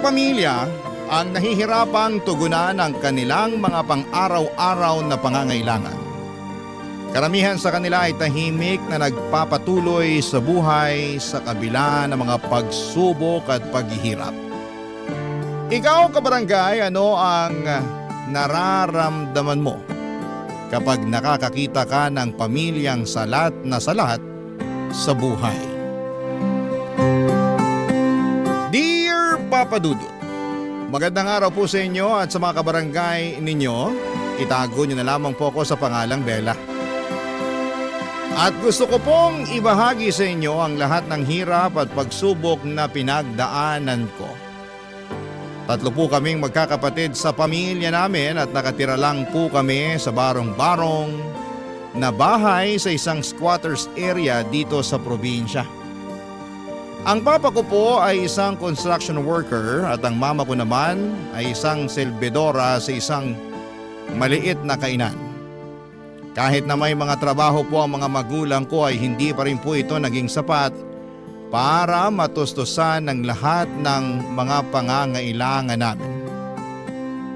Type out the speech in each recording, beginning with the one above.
pamilya ang nahihirapang tugunan ang kanilang mga pang-araw-araw na pangangailangan. Karamihan sa kanila ay tahimik na nagpapatuloy sa buhay sa kabila ng mga pagsubok at paghihirap. Ikaw, kabarangay, ano ang nararamdaman mo kapag nakakakita ka ng pamilyang salat na salat sa buhay? Dear Papa Dudut, magandang araw po sa inyo at sa mga kabarangay ninyo. Itago niyo na lamang po ako sa pangalang Bella. At gusto ko pong ibahagi sa inyo ang lahat ng hirap at pagsubok na pinagdaanan ko. 3 po kaming magkakapatid sa pamilya namin at nakatira lang po kami sa barong-barong na bahay sa isang squatters area dito sa probinsya. Ang papa ko po ay isang construction worker at ang mama ko naman ay isang selbedora sa isang maliit na kainan. Kahit na may mga trabaho po ang mga magulang ko ay hindi pa rin po ito naging sapat para matustusan ng lahat ng mga pangangailangan namin.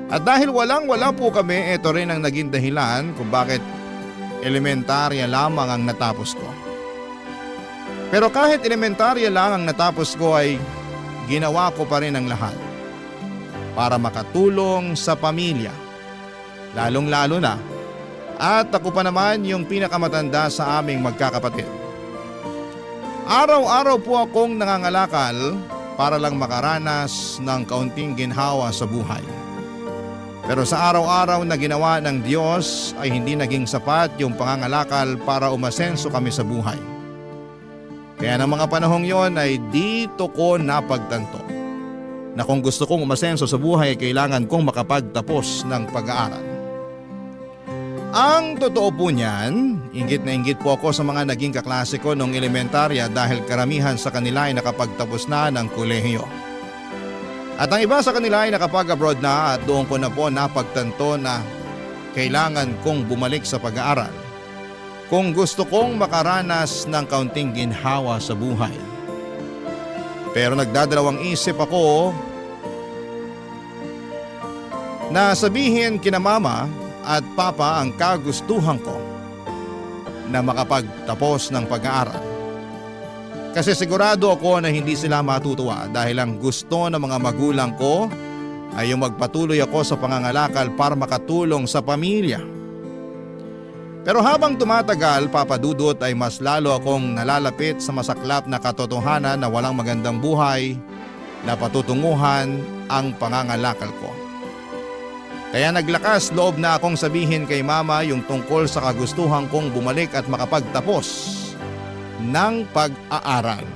At dahil walang-wala po kami, ito rin ang naging dahilan kung bakit elementarya lamang ang natapos ko. Pero kahit elementarya lang ang natapos ko ay ginawa ko pa rin ang lahat para makatulong sa pamilya, lalong-lalo na at ako pa naman yung pinakamatanda sa aming magkakapatid. Araw-araw po akong nangangalakal para lang makaranas ng kaunting ginhawa sa buhay. Pero sa araw-araw na ginawa ng Diyos ay hindi naging sapat yung pangangalakal para umasenso kami sa buhay. Kaya ng mga panahong yon ay dito ko napagtanto na kung gusto kong umasenso sa buhay, kailangan kong makapagtapos ng pag-aaral. Ang totoo po niyan, inggit na inggit po ako sa mga naging kaklase ko noong elementarya dahil karamihan sa kanila ay nakapagtapos na ng kolehiyo. At ang iba sa kanila ay nakapag-abroad na at doon ko na po napagtanto na kailangan kong bumalik sa pag-aaral kung gusto kong makaranas ng kaunting ginhawa sa buhay. Pero nagdadalawang isip ako na sabihin kina mama at papa ang kagustuhan ko na makapagtapos ng pag-aaral. Kasi sigurado ako na hindi sila matutuwa dahil ang gusto ng mga magulang ko ay yung magpatuloy ako sa pangangalakal para makatulong sa pamilya. Pero habang tumatagal, Papa Dudut, ay mas lalo akong nalalapit sa masaklap na katotohanan na walang magandang buhay na patutunguhan ang pangangalakal ko. Kaya naglakas loob na akong sabihin kay mama yung tungkol sa kagustuhan kong bumalik at makapagtapos ng pag-aaral.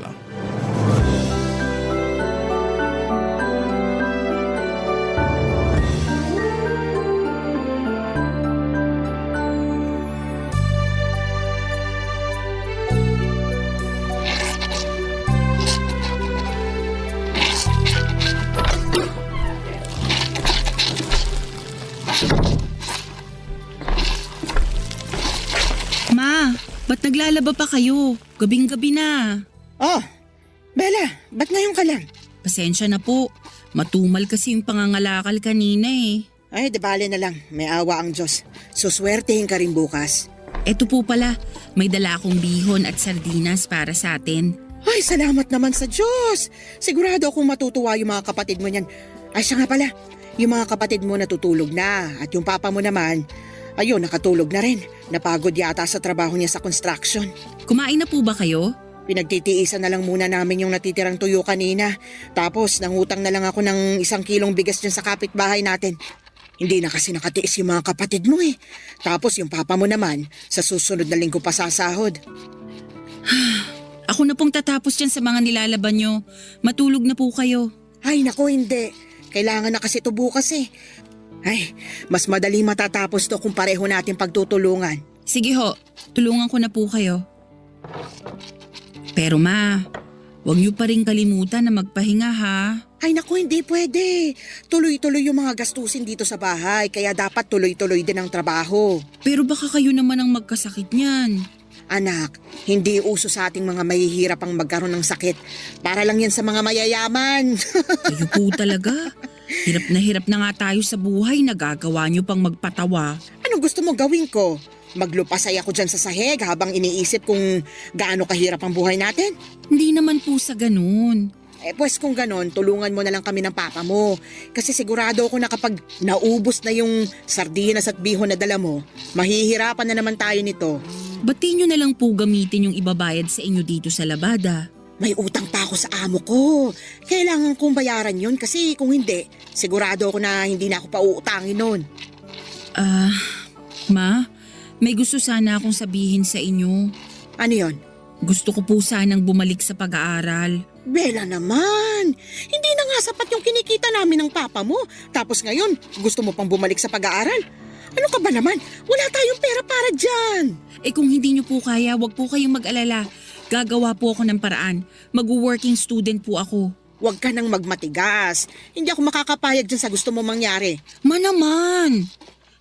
Ma, ba't naglalaba pa kayo? Gabing-gabi na. Oh, Bella, ba't ngayon ka lang? Pasensya na po. Matumal kasi yung pangangalakal kanina eh. Ay, di bale na lang. May awa ang Diyos. Suswertehin ka rin bukas. Eto po pala, may dala akong bihon at sardinas para sa atin. Ay, salamat naman sa Diyos. Sigurado akong matutuwa yung mga kapatid mo niyan. Ay, siya nga pala. Yung mga kapatid mo natutulog na. At yung papa mo naman, ayun, nakatulog na rin. Napagod yata sa trabaho niya sa construction. Kumain na po ba kayo? Pinagtitiisan na lang muna namin yung natitirang tuyo kanina. Tapos nangutang na lang ako ng 1 kilong bigas dyan sa kapitbahay natin. Hindi na kasi nakatiis yung mga kapatid mo eh. Tapos yung papa mo naman, sa susunod na linggo pa sasahod. Ako na pong tatapos dyan sa mga nilalaban nyo. Matulog na po kayo. Ay naku, hindi. Kailangan na kasi ito bukas eh. Ay, mas madaling matatapos to kung pareho natin pagtutulungan. Sige ho, tulungan ko na po kayo. Pero ma, huwag niyo pa rin kalimutan na magpahinga ha. Ay naku, hindi pwede. Tuloy-tuloy yung mga gastusin dito sa bahay, kaya dapat tuloy-tuloy din ang trabaho. Pero baka kayo naman ang magkasakit niyan. Anak, Hindi uso sa ating mga mahihirap ang magkaroon ng sakit. Para lang yan sa mga mayayaman. Kayo po talaga. Hirap na nga tayo sa buhay, nagagawa niyo pang magpatawa. Anong gusto mo gawin ko? Maglupasay ako dyan sa sahig habang iniisip kung gaano kahirap ang buhay natin? Hindi naman po sa ganun. Pues kung ganon, tulungan mo na lang kami ng papa mo. Kasi sigurado ako na kapag naubos na yung sardinas at bihon na dala mo, mahihirapan na naman tayo nito. Bati niyo na lang po gamitin yung ibabayad sa inyo dito sa labada. May utang pa ako sa amo ko. Kailangan kong bayaran yun kasi kung hindi, sigurado ako na hindi na ako pauutangin nun. Ma, may gusto sana akong sabihin sa inyo. Ano yon? Gusto ko po sanang bumalik sa pag-aaral. Bella naman, hindi na nga sapat yung kinikita namin ng papa mo. Tapos ngayon, gusto mo pang bumalik sa pag-aaral? Ano ka ba naman? Wala tayong pera para dyan. Kung hindi niyo po kaya, wag po kayong mag-alala. Gagawa po ako ng paraan. Mag-working student po ako. Huwag ka nang magmatigas. Hindi ako makakapayag dyan sa gusto mo mangyari. Ma naman!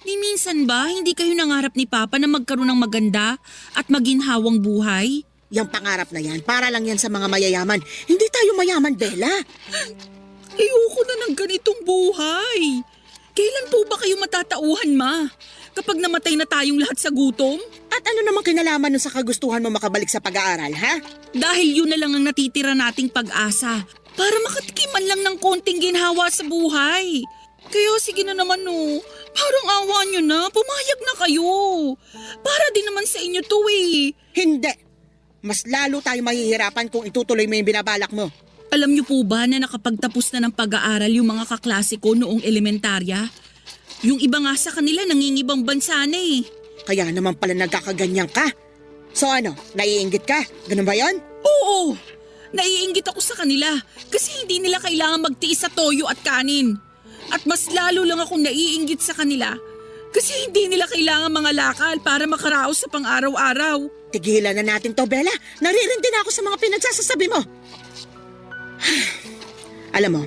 Ni minsan ba hindi kayo nangarap ni Papa na magkaroon ng maganda at maginhawang buhay? Yung pangarap na yan, para lang yan sa mga mayayaman. Hindi tayo mayaman, Bella. Ayoko na ng ganitong buhay. Kailan po ba kayo matatauhan, Ma? Kapag namatay na tayong lahat sa gutom? At ano namang kinalaman nun sa kagustuhan mo makabalik sa pag-aaral, ha? Dahil yun na lang ang natitira nating pag-asa para makatikiman lang ng konting ginhawa sa buhay. Kaya sige na naman no, parang awa nyo na, pumayag na kayo. Para din naman sa inyo to eh. Hindi. Mas lalo tayo mahihirapan kung itutuloy mo yung binabalak mo. Alam niyo po ba na nakapagtapos na ng pag-aaral yung mga kaklase ko noong elementarya? Yung iba nga sa kanila nangingibang bansa na eh. Kaya naman pala nagkakaganyan ka. So ano, naiinggit ka? Ganun ba yon? Oo, naiinggit ako sa kanila kasi hindi nila kailangan magtiis sa toyo at kanin. At mas lalo lang akong naiinggit sa kanila kasi hindi nila kailangan mga lakal para makaraos sa pang-araw-araw. Tigilan na natin to, Bella. Naririndi na ako sa mga pinagsasasabi mo. Alam mo,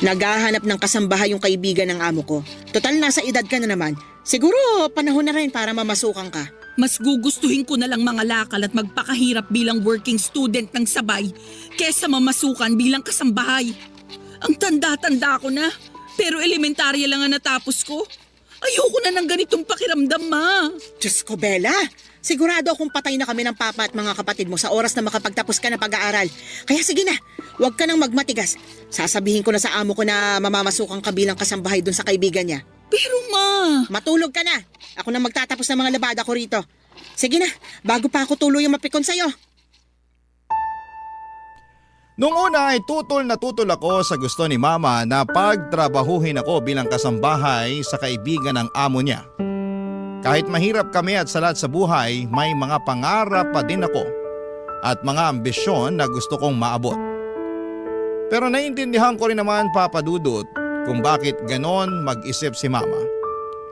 naghahanap ng kasambahay yung kaibigan ng amo ko. Total, nasa edad ka na naman. Siguro, panahon na rin para mamasukan ka. Mas gugustuhin ko na lang mga lakal at magpakahirap bilang working student ng sabay kesa mamasukan bilang kasambahay. Ang tanda-tanda ko na, pero elementarya lang ang natapos ko. Ayoko na ng ganitong pakiramdam, Ma. Diyos ko, Bella. Sigurado akong patay na kami ng papa at mga kapatid mo sa oras na makapagtapos ka ng pag-aaral. Kaya sige na, huwag ka nang magmatigas. Sasabihin ko na sa amo ko na mamamasukan ka bilang kasambahay dun sa kaibigan niya. Pero Ma... Matulog ka na. Ako na magtatapos ng mga labada ko rito. Sige na, bago pa ako tuluyang mapikon sa'yo. Noong una ay tutol na tutol ako sa gusto ni Mama na pagtrabahuhin ako bilang kasambahay sa kaibigan ng amo niya. Kahit mahirap kami at salat sa buhay, may mga pangarap pa din ako at mga ambisyon na gusto kong maabot. Pero naiintindihan ko rin naman, Papa Dudut, kung bakit ganon mag-isip si Mama.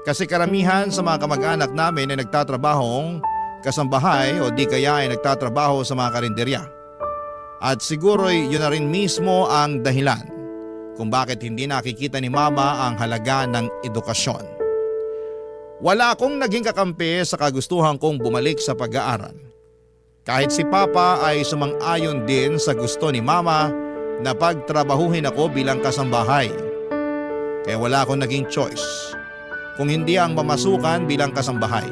Kasi karamihan sa mga kamag-anak namin ay nagtatrabahong kasambahay o di kaya ay nagtatrabaho sa mga karinderya. At siguro'y yun na rin mismo ang dahilan kung bakit hindi nakikita ni Mama ang halaga ng edukasyon. Wala akong naging kakampi sa kagustuhan kong bumalik sa pag-aaral. Kahit si Papa ay sumang-ayon din sa gusto ni Mama na pagtrabahuhin ako bilang kasambahay. Kaya wala akong naging choice kung hindi ang mamasukan bilang kasambahay.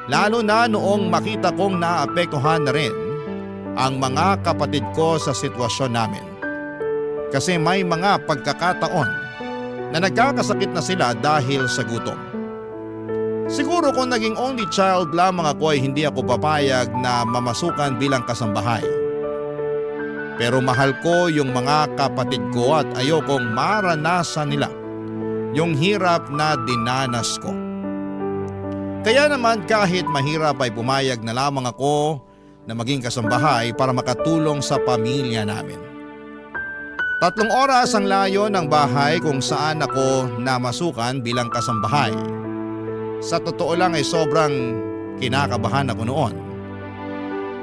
Lalo na noong makita kong naapektuhan na rin ang mga kapatid ko sa sitwasyon namin. Kasi may mga pagkakataon na nagkakasakit na sila dahil sa gutom. Siguro kung naging only child lamang ako ay hindi ako papayag na mamasukan bilang kasambahay. Pero mahal ko yung mga kapatid ko at ayokong maranasan nila yung hirap na dinanas ko. Kaya naman kahit mahirap ay pumayag na lamang ako na maging kasambahay para makatulong sa pamilya namin. 3 oras ang layo ng bahay kung saan ako namasukan bilang kasambahay. Sa totoo lang ay sobrang kinakabahan ako noon.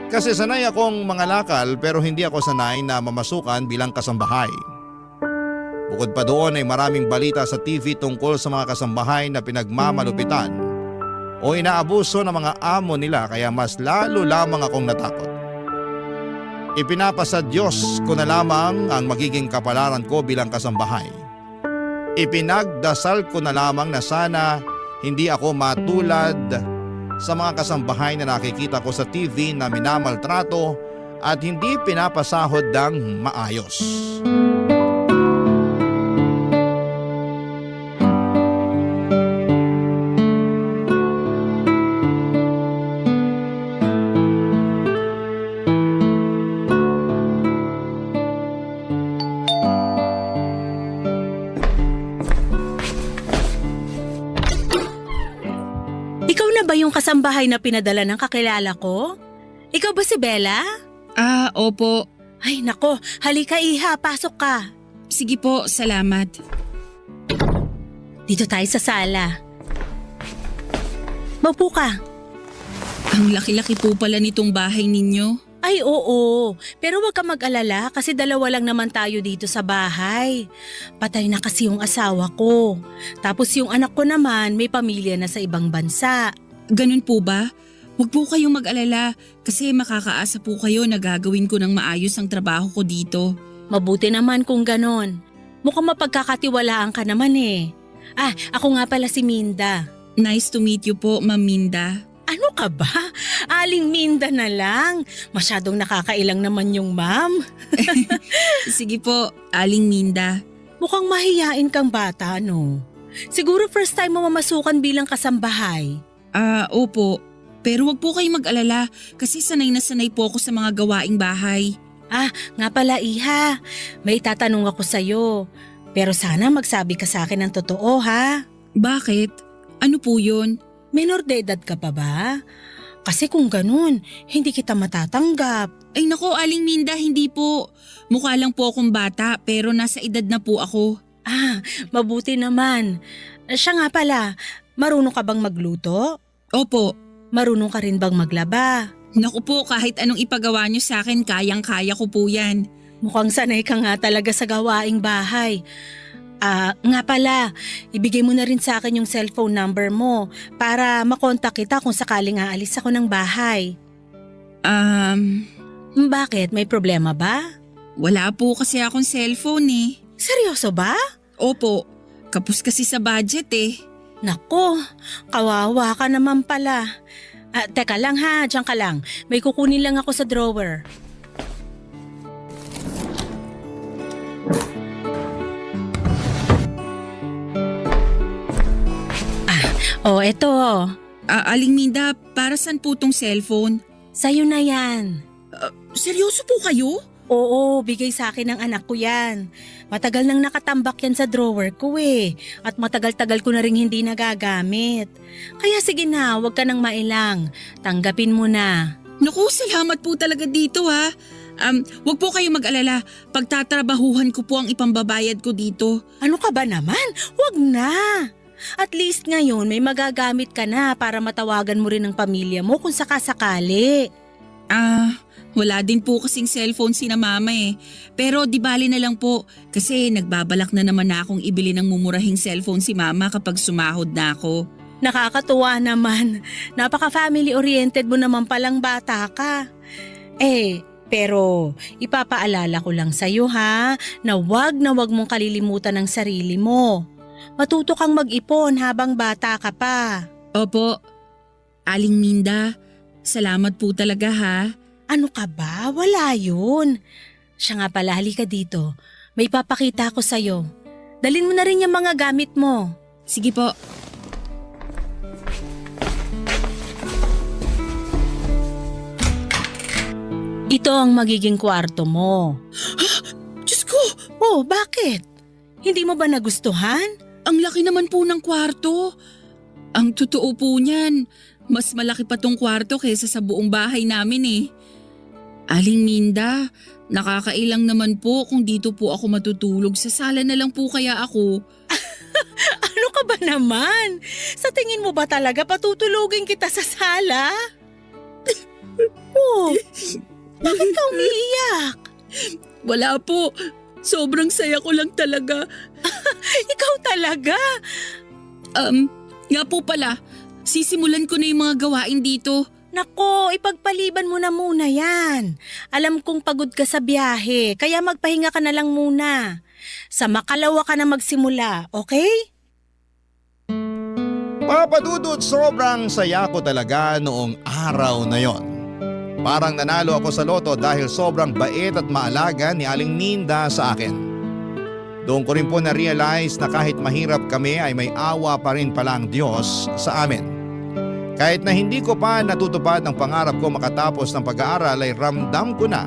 Kasi sanay akong mangalakal pero hindi ako sanay na mamasukan bilang kasambahay. Bukod pa doon ay maraming balita sa TV tungkol sa mga kasambahay na pinagmamalupitan o inaabuso ng mga amo nila kaya mas lalo lamang akong natakot. Ipinapasa Diyos ko na lamang ang magiging kapalaran ko bilang kasambahay. Ipinagdasal ko na lamang na sana hindi ako matulad sa mga kasambahay na nakikita ko sa TV na minamaltrato at hindi pinapasahod ng maayos. Ikaw na ba yung kasambahay na pinadala ng kakilala ko? Ikaw ba si Bella? Opo. Ay nako, halika Iha, pasok ka. Sige po, salamat. Dito tayo sa sala. Maupo ka. Ang laki-laki po pala nitong bahay ninyo. Ay oo, pero wag ka mag-alala kasi dalawa lang naman tayo dito sa bahay. Patay na kasi yung asawa ko. Tapos yung anak ko naman may pamilya na sa ibang bansa. Ganun po ba? Huwag po kayong mag-alala kasi makakaasa po kayo na gagawin ko ng maayos ang trabaho ko dito. Mabuti naman kung ganon. Mukhang mapagkakatiwalaan ka naman eh. Ako nga pala si Minda. Nice to meet you po, Ma'am Minda. Ano ka ba? Aling Minda na lang. Masyadong nakakailang naman yung ma'am. Sige po, Aling Minda. Mukhang mahiyain kang bata, no? Siguro first time mo mamasukan bilang kasambahay. Opo. Pero wag po kayong mag-alala kasi sanay na sanay po ako sa mga gawaing bahay. Nga pala Iha, may tatanong ako sa'yo. Pero sana magsabi ka sa akin ng totoo ha. Bakit? Ano po yun? Menor de edad ka pa ba? Kasi kung ganun, hindi kita matatanggap. Ay nako, Aling Minda, hindi po. Mukha lang po akong bata pero nasa edad na po ako. Mabuti naman. Siya nga pala, marunong ka bang magluto? Opo. Marunong ka rin bang maglaba? Naku po, kahit anong ipagawa niyo sa akin, kayang-kaya ko po yan. Mukhang sanay ka nga talaga sa gawaing bahay. Nga pala, ibigay mo na rin sa akin yung cellphone number mo para makontak kita kung sakaling aalis ako ng bahay. Bakit? May problema ba? Wala po kasi akong cellphone eh. Seryoso ba? Opo, kapos kasi sa budget eh. Nako, kawawa ka naman pala. Teka lang ha, diyan ka lang. May kukunin lang ako sa drawer. Eto. Aling Minda, para saan po tong cellphone? Sa'yo na yan. Seryoso po kayo? Oo, bigay sa akin ng anak ko yan. Matagal nang nakatambak yan sa drawer ko eh. At matagal-tagal ko na rin hindi nagagamit. Kaya sige na, huwag ka nang mailang. Tanggapin mo na. Naku, salamat po talaga dito ha. Wag po kayong mag-alala. Pagtatrabahuhan ko po ang ipambabayad ko dito. Ano ka ba naman? Huwag na. At least ngayon may magagamit ka na para matawagan mo rin ang pamilya mo kung sakasakali. Wala din po kasing cellphone si na mama eh. Pero di bali na lang po kasi nagbabalak na naman na akong ibili ng mumurahing cellphone si mama kapag sumahod na ako. Nakakatuwa naman. Napaka-family oriented mo naman palang bata ka. Pero ipapaalala ko lang sa'yo ha, na wag mong kalilimutan ang sarili mo. Matuto kang mag-ipon habang bata ka pa. Opo. Aling Minda, salamat po talaga ha. Ano ka ba? Wala yun. Siya nga pala, halika dito. May papakita ko sa'yo. Dalin mo na rin yung mga gamit mo. Sige po. Ito ang magiging kwarto mo. Diyos ko! Oh, bakit? Hindi mo ba nagustuhan? Ang laki naman po ng kwarto. Ang totoo po niyan, mas malaki pa tong kwarto kaysa sa buong bahay namin eh. Aling Minda, nakakailang naman po kung dito po ako matutulog. Sa sala na lang po kaya ako. Ano ka ba naman? Sa tingin mo ba talaga patutulugin kita sa sala? Oh, bakit ka umiiyak? Wala po. Sobrang saya ko lang talaga. Ikaw talaga? Nga po pala, Sisimulan ko na yung mga gawain dito. Nako, ipagpaliban mo na muna yan. Alam kong pagod ka sa biyahe, kaya magpahinga ka na lang muna. Sa makalawa ka na magsimula, okay? Papa Dudut, sobrang saya ko talaga noong araw na yon. Parang nanalo ako sa loto dahil sobrang bait at maalaga ni Aling Minda sa akin. Doon ko rin po na-realize na kahit mahirap kami ay may awa pa rin pala ang Diyos sa amin. Kahit na hindi ko pa natutupad ang pangarap ko makatapos ng pag-aaral ay ramdam ko na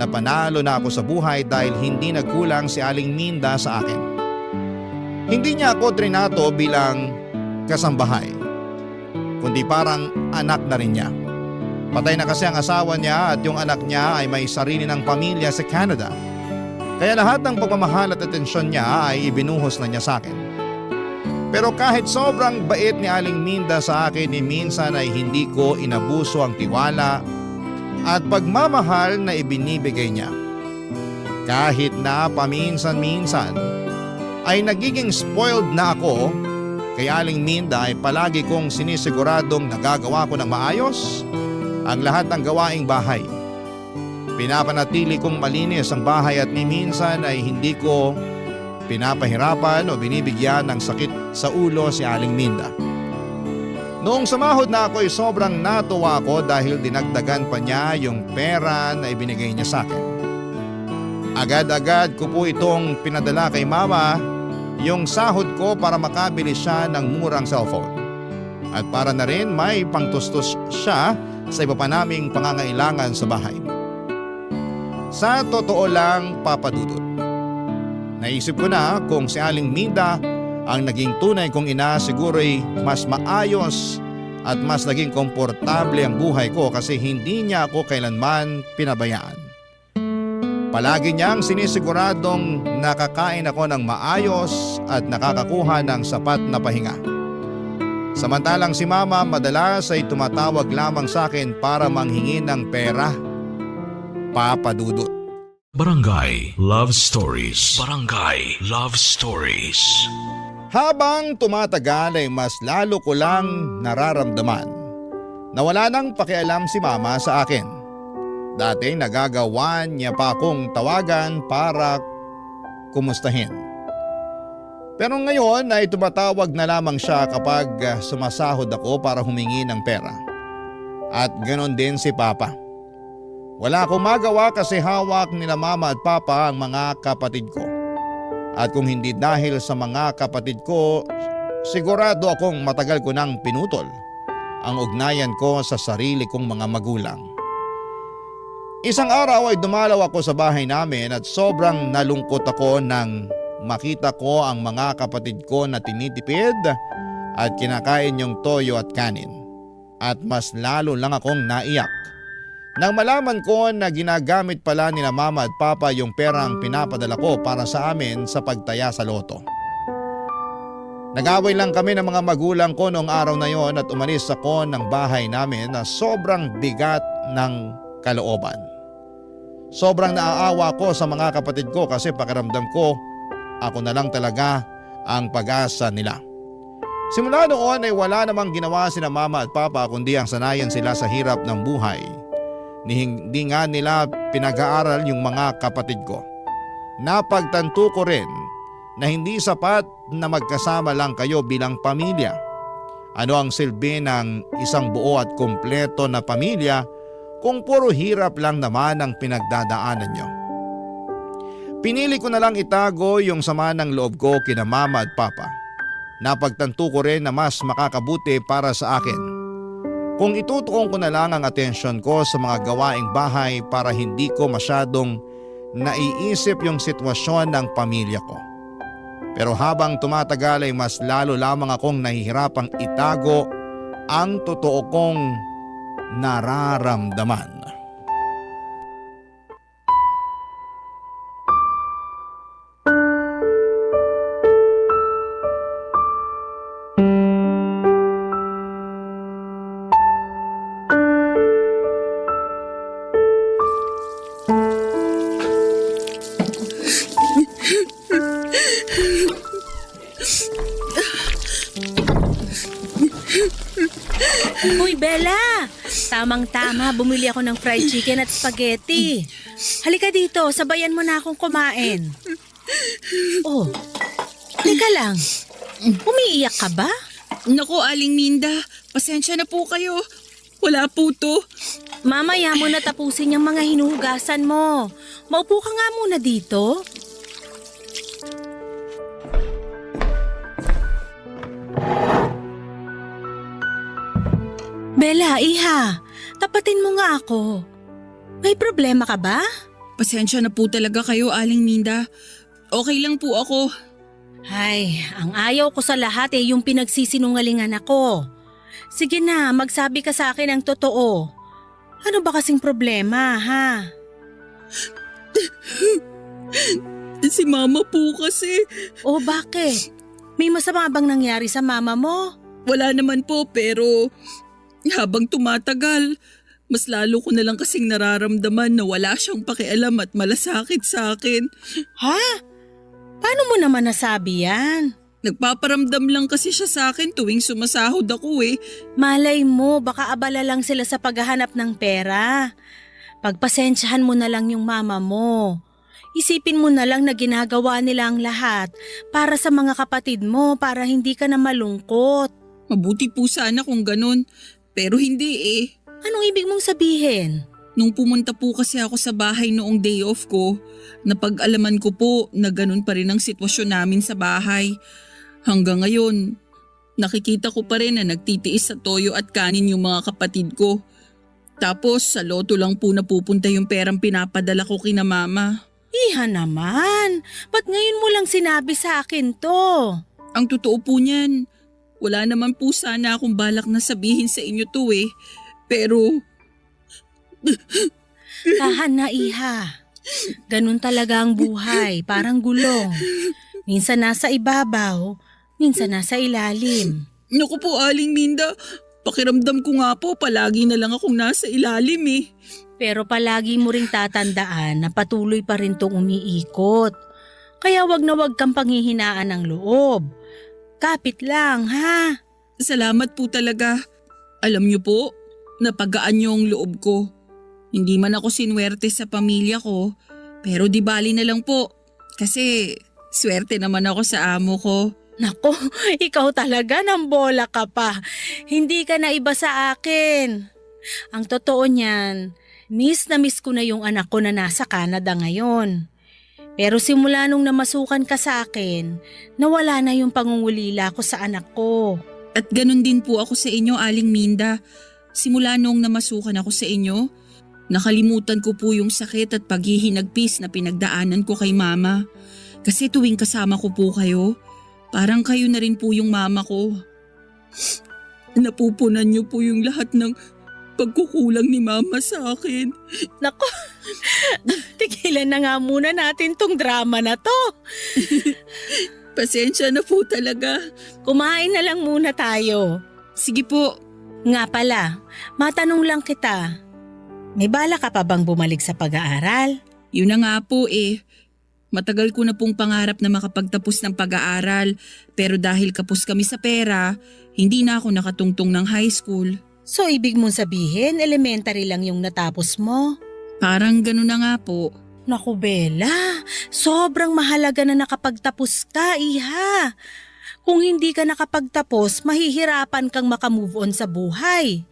panalo na ako sa buhay dahil hindi nagkulang si Aling Minda sa akin. Hindi niya ako trinato bilang kasambahay, kundi parang anak na rin niya. Patay na kasi ang asawa niya at yung anak niya ay may sarili ng pamilya sa Canada. Kaya lahat ng pagmamahal at atensyon niya ay ibinuhos na niya sa akin. Pero kahit sobrang bait ni Aling Minda sa akin, minsan ay hindi ko inabuso ang tiwala at pagmamahal na ibinibigay niya. Kahit na paminsan-minsan ay nagiging spoiled na ako, kay Aling Minda ay palagi kong sinisiguradong nagagawa ko ng maayos ang lahat ng gawaing bahay. Pinapanatili kong malinis ang bahay at minsan ay hindi ko pinapahirapan o binibigyan ng sakit sa ulo si Aling Minda. Noong sumahod na ako ay sobrang natuwa ako dahil dinagdagan pa niya yung pera na ibinigay niya sa akin. Agad-agad ko po itong pinadala kay mama yung sahod ko para makabili siya ng murang cellphone. At para na rin may pangtustos siya sa iba pa naming pangangailangan sa bahay. Sa totoo lang, Papa Dudut, naisip ko na kung si Aling Minda ang naging tunay kong ina, siguro'y mas maayos at mas naging komportable ang buhay ko kasi hindi niya ako kailanman pinabayaan. Palagi niyang sinisiguradong nakakain ako ng maayos at nakakakuha ng sapat na pahinga. Samantalang si Mama madalas ay tumatawag lamang sa akin para manghingi ng pera. Papa Dudut. Barangay Love Stories. Barangay Love Stories. Habang tumatagal ay mas lalo ko lang nararamdaman na wala nang pakialam si Mama sa akin. Dati nagagawan niya pa akong tawagan para kumustahin. Pero ngayon ay tumatawag na lamang siya kapag sumasahod ako para humingi ng pera. At ganon din si Papa. Wala akong magawa kasi hawak nila Mama at Papa ang mga kapatid ko. At kung hindi dahil sa mga kapatid ko, sigurado akong matagal ko nang pinutol ang ugnayan ko sa sarili kong mga magulang. Isang araw ay dumalaw ako sa bahay namin at sobrang nalungkot ako nang makita ko ang mga kapatid ko na tinitipid at kinakain yung toyo at kanin. At mas lalo lang akong naiyak nang malaman ko na ginagamit pala nila Mama at Papa yung perang pinapadala ko para sa amin sa pagtaya sa loto. Nag-away lang kami ng mga magulang ko noong araw na yon at umalis ako ng bahay namin na sobrang bigat ng kalooban. Sobrang naaawa ko sa mga kapatid ko kasi pakiramdam ko ako na lang talaga ang pag-asa nila. Simula noon ay wala namang ginawa sina Mama at Papa kundi ang sanayan sila sa hirap ng buhay. Hindi nga nila pinag-aaral yung mga kapatid ko. Napagtanto ko rin na hindi sapat na magkasama lang kayo bilang pamilya. Ano ang silbi ng isang buo at kumpleto na pamilya kung puro hirap lang naman ang pinagdadaanan nyo? Pinili ko na lang itago yung sama ng loob ko kina Mama at Papa. Napagtanto ko rin na mas makakabuti para sa akin kung itutuon ko na lang ang atensyon ko sa mga gawaing bahay para hindi ko masyadong naiisip yung sitwasyon ng pamilya ko. Pero habang tumatagal ay mas lalo lamang akong nahihirapang itago ang totoo kong nararamdaman. Uy, Bella! Tamang-tama, bumili ako ng fried chicken at spaghetti. Halika dito, sabayan mo na akong kumain. Oh, halika lang. Umiiyak ka ba? Naku, Aling Minda, pasensya na po kayo. Wala po to. Mamaya mo na tapusin yung mga hinuhugasan mo. Maupo ka nga muna dito. Bella, iha, tapatin mo nga ako. May problema ka ba? Pasensya na po talaga kayo, Aling Minda. Okay lang po ako. Ay, ang ayaw ko sa lahat yung pinagsisinungalingan ako. Sige na, magsabi ka sa akin ang totoo. Ano ba kasing problema, ha? Si Mama po kasi. O bakit? May masama bang nangyari sa mama mo? Wala naman po pero habang tumatagal, mas lalo ko na lang kasing nararamdaman na wala siyang pakialam at malasakit sa akin. Ha? Paano mo naman nasabi yan? Nagpaparamdam lang kasi siya sa akin tuwing sumasahod ako eh. Malay mo, baka abala lang sila sa paghahanap ng pera. Pagpasensyahan mo na lang yung mama mo. Isipin mo na lang na ginagawa nila ang lahat para sa mga kapatid mo para hindi ka na malungkot. Mabuti po sana kung ganun, pero hindi eh. Anong ibig mong sabihin? Nung pumunta po kasi ako sa bahay noong day off ko, napag-alaman ko po na ganun pa rin ang sitwasyon namin sa bahay. Hanggang ngayon, nakikita ko pa rin na nagtitiis sa toyo at kanin yung mga kapatid ko. Tapos sa loto lang po napupunta yung perang pinapadala ko kina mama. Iha naman, ba't ngayon mo lang sinabi sa akin to? Ang totoo po niyan, wala naman po sana akong balak na sabihin sa inyo to eh. Pero Tahan na, iha. Ganun talaga ang buhay, parang gulong. Minsan nasa ibabaw, minsan nasa ilalim. naku po Aling Minda, pakiramdam ko nga po palagi na lang akong nasa ilalim eh. Pero palagi mo ring tatandaan na patuloy pa rin tong umiikot. Kaya wag na wag kang panghihinaan ng loob. Kapit lang, ha? Salamat po talaga. Alam niyo po, napagaan niyo ang loob ko. Hindi man ako sinwerte sa pamilya ko, pero di bali na lang po. Kasi swerte naman ako sa amo ko. Nako, ikaw talaga ng bola ka pa. Hindi ka na iba sa akin. Ang totoo niyan, miss na miss ko na yung anak ko na nasa Canada ngayon. Pero simula nung namasukan ka sa akin, nawala na yung pangungulila ko sa anak ko. At ganun din po ako sa inyo, Aling Minda. Simula nung namasukan ako sa inyo, nakalimutan ko po yung sakit at paghihinagpis na pinagdaanan ko kay mama. Kasi tuwing kasama ko po kayo, parang kayo na rin po yung mama ko. Napupunan niyo po yung lahat ng pagkukulang ni mama sa akin. Nako, tigilan na nga muna natin tong drama na to. Pasensya na po talaga. Kumain na lang muna tayo. Sige po. Nga pala, matanong lang kita. May bala ka pa bang bumalik sa pag-aaral? Yun na nga po eh. Matagal ko na pong pangarap na makapagtapos ng pag-aaral, pero dahil kapos kami sa pera, hindi na ako nakatungtong ng high school. So ibig mong sabihin, elementary lang yung natapos mo? Parang gano'n na nga po. Naku Bella, sobrang mahalaga na nakapagtapos ka, iha. Kung hindi ka nakapagtapos, mahihirapan kang makamove on sa buhay.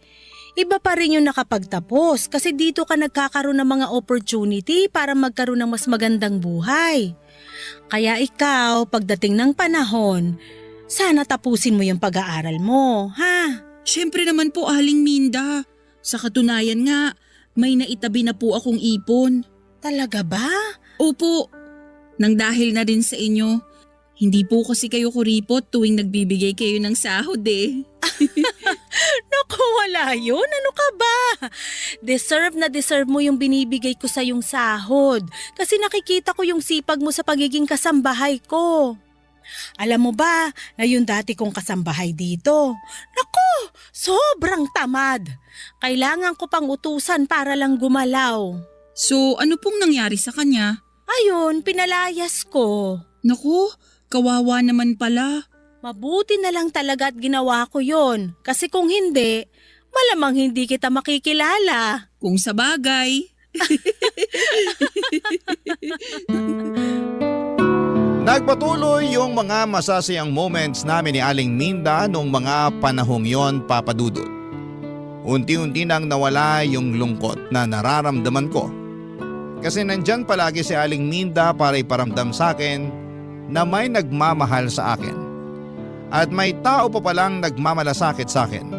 Iba pa rin yung nakapagtapos kasi dito ka nagkakaroon ng mga opportunity para magkaroon ng mas magandang buhay. Kaya ikaw, pagdating ng panahon, sana tapusin mo yung pag-aaral mo, ha? Siyempre naman po, Aling Minda. Sa katunayan nga, may naitabi na po akong ipon. Talaga ba? Opo, nang dahil na din sa inyo. Hindi po kasi kayo kuripot tuwing nagbibigay kayo ng sahod eh. Naku, wala yun. Ano ka ba? Deserve na deserve mo yung binibigay ko sa yung sahod. Kasi nakikita ko yung sipag mo sa pagiging kasambahay ko. Alam mo ba na yung dati kong kasambahay dito? Naku, sobrang tamad. Kailangan ko pang utusan para lang gumalaw. So ano pong nangyari sa kanya? Ayun, pinalayas ko. Naku, kawawa naman pala. Mabuti na lang talaga at ginawa ko yon. Kasi kung hindi, malamang hindi kita makikilala. Kung sa bagay. Nagpatuloy yung mga masasayang moments namin ni Aling Minda noong mga panahong yon, Papa Dudut. Unti-unti nang nawala yung lungkot na nararamdaman ko. Kasi nandyan palagi si Aling Minda para iparamdam sa akin na may nagmamahal sa akin. At may tao pa palang nagmamalasakit sa akin.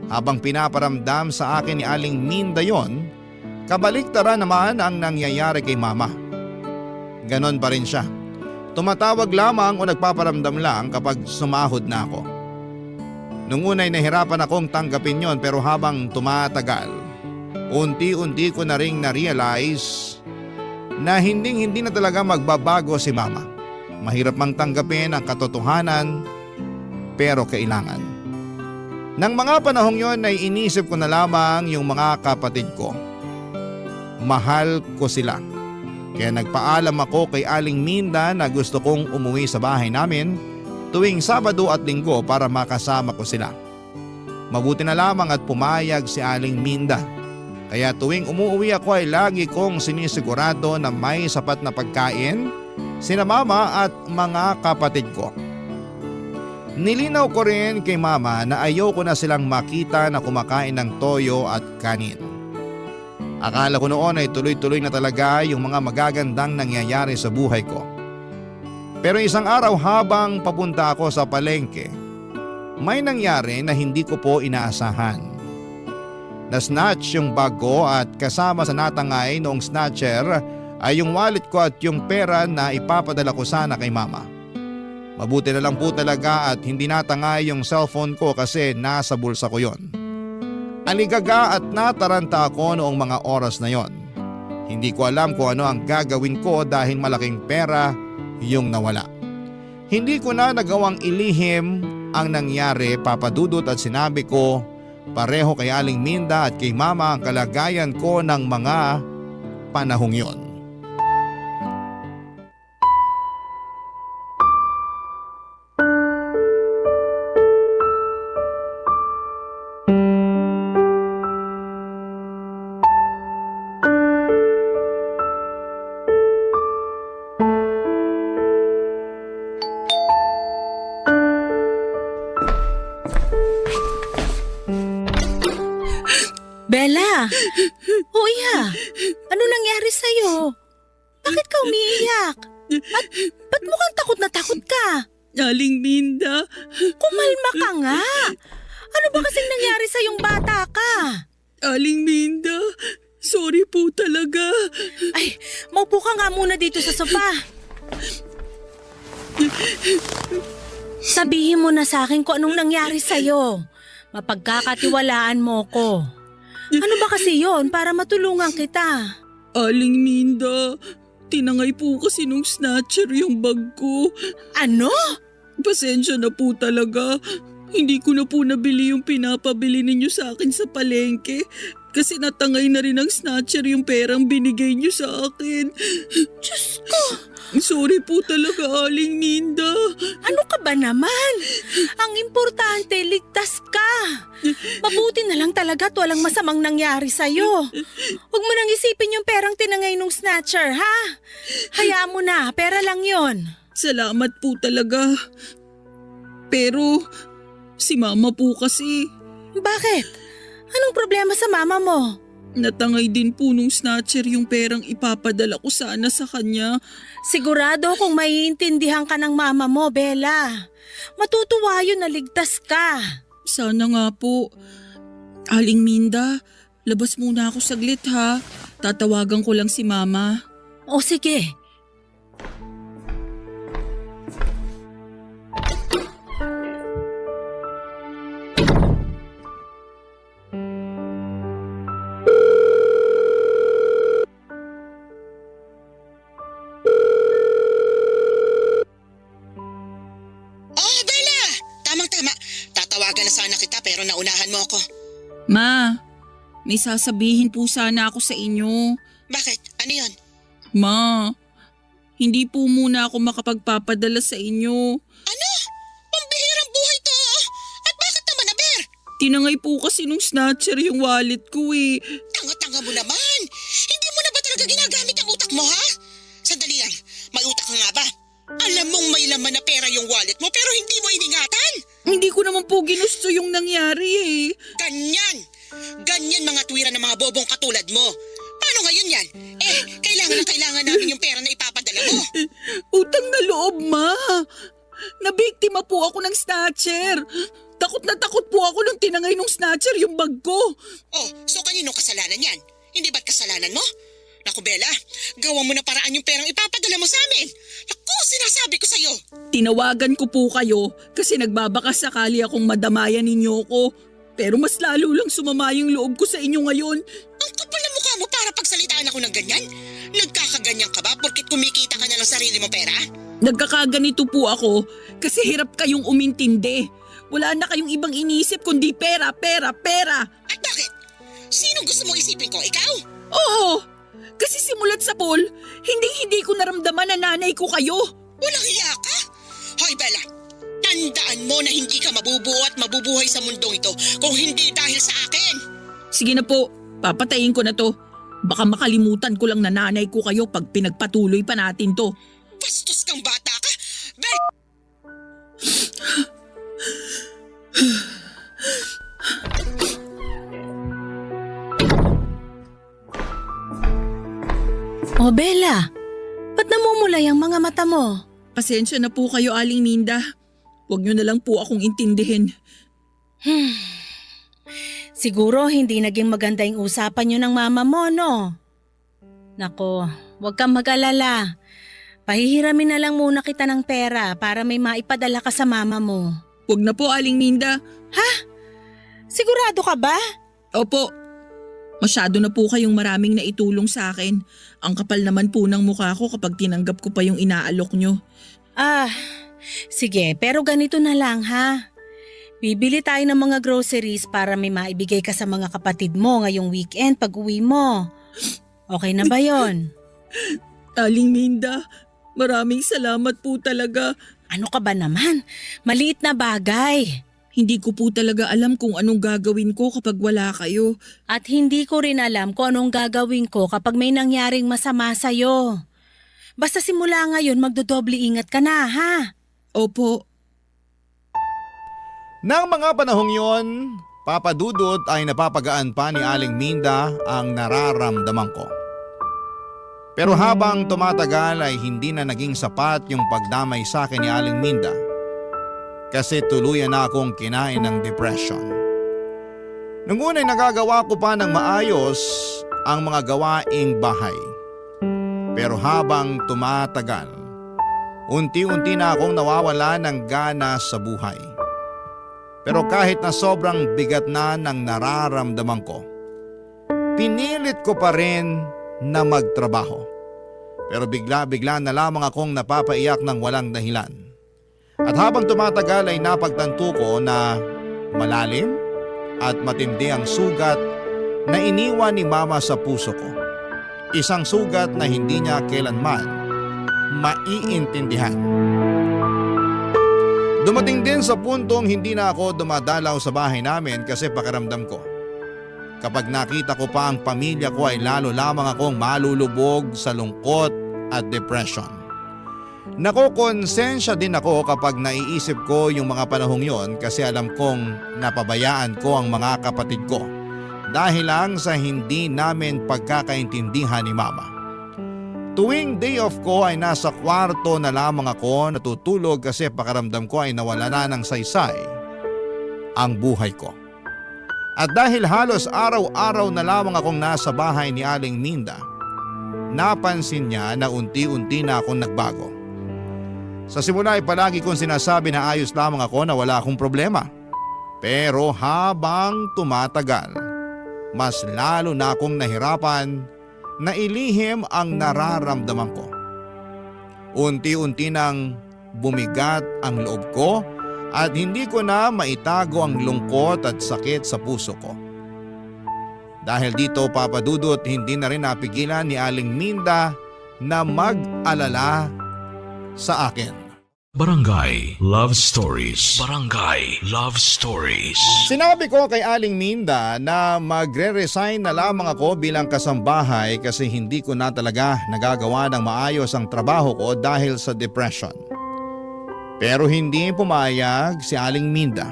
Habang pinaparamdam sa akin ni Aling Minda yon, kabaliktaran naman ang nangyayari kay Mama. Ganon pa rin siya. Tumatawag lamang o nagpaparamdam lang kapag sumahod na ako. Nung una'y nahirapan akong tanggapin yon, pero habang tumatagal, unti-unti ko na ring na-realize na hindi na talaga magbabago si Mama. Mahirap mang tanggapin ang katotohanan, pero kailangan. Nang mga panahong yon ay inisip ko na lamang yung mga kapatid ko. Mahal ko sila. Kaya nagpaalam ako kay Aling Minda na gusto kong umuwi sa bahay namin tuwing Sabado at Linggo para makasama ko sila. Mabuti na lamang at pumayag si Aling Minda. Kaya tuwing umuwi ako ay lagi kong sinisigurado na may sapat na pagkain sina Mama at mga kapatid ko. Nilinaw ko rin kay Mama na ayoko na silang makita na kumakain ng toyo at kanin. Akala ko noon ay tuloy-tuloy na talaga yung mga magagandang nangyayari sa buhay ko. Pero isang araw habang papunta ako sa palengke, may nangyari na hindi ko po inaasahan. Na-snatch yung bag ko at kasama sa natangay noong snatcher ay yung wallet ko at yung pera na ipapadala ko sana kay Mama. Mabuti na lang po talaga at hindi natangay yung cellphone ko kasi nasa bulsa ko yon. Aligaga at nataranta ako noong mga oras na yon. Hindi ko alam kung ano ang gagawin ko dahil malaking pera yung nawala. Hindi ko na nagawang ilihim ang nangyari, Papa Dudut, at sinabi ko pareho kay Aling Minda at kay Mama ang kalagayan ko ng mga panahong yon. Bella! Huya! Ano nangyari sa'yo? Bakit ka umiiyak? At ba't mukhang takot na takot ka? Aling Minda. Kumalma ka nga! Ano ba kasing nangyari sa yung bata ka? Aling Minda. Sorry po talaga. Ay, maupo ka nga muna dito sa sofa. Sabihin mo na sa akin kung anong nangyari sa'yo. Mapagkakatiwalaan mo ko. Ano ba kasi yon para matulungan kita? Aling Minda, tinangay po kasi nung snatcher yung bag ko. Ano? Pasensya na po talaga. Hindi ko na po nabili yung pinapabili ninyo sa akin sa palengke. Kasi natangay na rin ng snatcher yung perang binigay niyo sa akin. Diyos ko! Sorry po talaga, Aling Minda. Ano ka ba naman? Ang importante, ligtas ka. Mabuti na lang talaga at walang masamang nangyari sa'yo. Huwag mo nang isipin yung perang tinangay nung snatcher, ha? Hayaan mo na, pera lang yon. Salamat po talaga. Pero si Mama po kasi. Bakit? Anong problema sa mama mo? Natangay din po nung snatcher yung perang ipapadala ko sana sa kanya. Sigurado kung maiintindihan ka ng mama mo, Bella. Matutuwa yun na ligtas ka. Sana nga po. Aling Minda, labas muna ako saglit ha. Tatawagan ko lang si Mama. O sige. Tatawagan na sana kita pero naunahan mo ako. Ma, may sasabihin po sana ako sa inyo. Bakit? Ano yun? Ma, hindi po muna ako makapagpapadala sa inyo. Ano? Pambihira Tinangay po kasi nung snatcher yung wallet ko eh. Tanga-tanga mo naman. Hindi mo na ba talaga ginagamit ang utak mo, ha? Sandali lang, may utak ka nga ba? Alam mong may laman na pera yung wallet mo pero hindi mo iningatan. Hindi ko naman po ginusto yung nangyari eh. Ganyan! Ganyan mga tuwira ng mga bobong katulad mo. Paano ngayon yan? Kailangan na kailangan namin yung pera na ipapadala mo. Utang na loob, ma. Nabiktima po ako ng snatcher. Takot na takot po ako nung tinangay nung snatcher yung bag ko. Oh, so kaninong kasalanan yan? Hindi ba't kasalanan mo? Naku, Bella, gawa mo na paraan yung perang ipapadala mo sa amin. Naku, sinasabi ko sa'yo. Tinawagan ko po kayo kasi nagbabaka sakali akong madamayan ninyo ko. Pero mas lalo lang sumama yung loob ko sa inyo ngayon. Ang kapal na mukha mo para pagsalitaan ako ng ganyan? Nagkakaganyan ka ba porkit kumikita ka na ng sarili mong pera? Nagkakaganito po ako kasi hirap kayong umintindi. Wala na kayong ibang inisip kundi pera, pera, pera. At bakit? Sinong gusto mong isipin ko? Ikaw? Oo, kasi simulat sa pool, hindi ko naramdaman na nanay ko kayo. Walang hiya ka? Hoy, Bella, tandaan mo na hindi ka mabubuo at mabubuhay sa mundong ito kung hindi dahil sa akin. Sige na po, papatayin ko na to. Baka makalimutan ko lang na nanay ko kayo pag pinagpatuloy pa natin to. Bastos kang bata ka. Bella! O Bella, ba't namumulay ang mga mata mo? Pasensya na po kayo, Aling Minda. Huwag niyo na lang po akong intindihin. Siguro hindi naging maganda yung usapan niyo ng mama mo, no? Nako, huwag kang mag-alala. Pahihiramin na lang muna kita ng pera para may maipadala ka sa mama mo. Huwag na po, Aling Minda. Sigurado ka ba? Opo. Masyado na po kayong maraming naitulong sa akin. Ang kapal naman po ng mukha ko kapag tinanggap ko pa yung inaalok nyo. Sige, pero ganito na lang ha. Bibili tayo ng mga groceries para may maibigay ka sa mga kapatid mo ngayong weekend pag uwi mo. Okay na ba yon? Aling Minda, maraming salamat po talaga. Ano ka ba naman? Maliit na bagay. Hindi ko po talaga alam kung anong gagawin ko kapag wala kayo. At hindi ko rin alam kung anong gagawin ko kapag may nangyaring masama sa'yo. Basta simula ngayon magdodoble ingat ka na ha. Opo. Nang mga panahong yon, Papa Dudut ay napapagaan pa ni Aling Minda ang nararamdaman ko. Pero habang tumatagal ay hindi na naging sapat yung pagdamay sa akin ni Aling Minda. Kasi tuluyan na akong kinain ng depression. Nung una'y nagagawa ko pa ng maayos ang mga gawaing bahay. Pero habang tumatagal, unti-unti na akong nawawala ng gana sa buhay. Pero kahit na sobrang bigat na ng nararamdaman ko, pinilit ko pa rin na magtrabaho. Pero bigla-bigla na lamang akong napapaiyak ng walang dahilan. At habang tumatagal ay napagtanto ko na malalim at matindi ang sugat na iniwan ni Mama sa puso ko. Isang sugat na hindi niya kailanman maiintindihan. Dumating din sa puntong hindi na ako dumadalaw sa bahay namin kasi pakiramdam ko. Kapag nakita ko pa ang pamilya ko ay lalo lamang akong malulubog sa lungkot at depression. Nakokonsensya din ako kapag naiisip ko yung mga panahong yon kasi alam kong napabayaan ko ang mga kapatid ko dahil lang sa hindi namin pagkakaintindihan ni Mama. Tuwing day off ko ay nasa kwarto na lamang ako natutulog kasi pakiramdam ko ay nawala na ng saysay ang buhay ko. At dahil halos araw-araw na lamang akong nasa bahay ni Aling Minda, napansin niya na unti-unti na akong nagbago. Sa simula ay palagi kong sinasabi na ayos lamang ako na wala akong problema. Pero habang tumatagal, mas lalo na akong nahirapan na ilihim ang nararamdaman ko. Unti-unti nang bumigat ang loob ko at hindi ko na maitago ang lungkot at sakit sa puso ko. Dahil dito, Papa Dudut, hindi na rin napigilan ni Aling Minda na mag-alala sa akin. Barangay Love Stories. Barangay Love Stories. Sinabi ko kay Aling Minda na magre-resign na lamang ako bilang kasambahay kasi hindi ko na talaga nagagawa ng maayos ang trabaho ko dahil sa depression. Pero hindi pumayag si Aling Minda.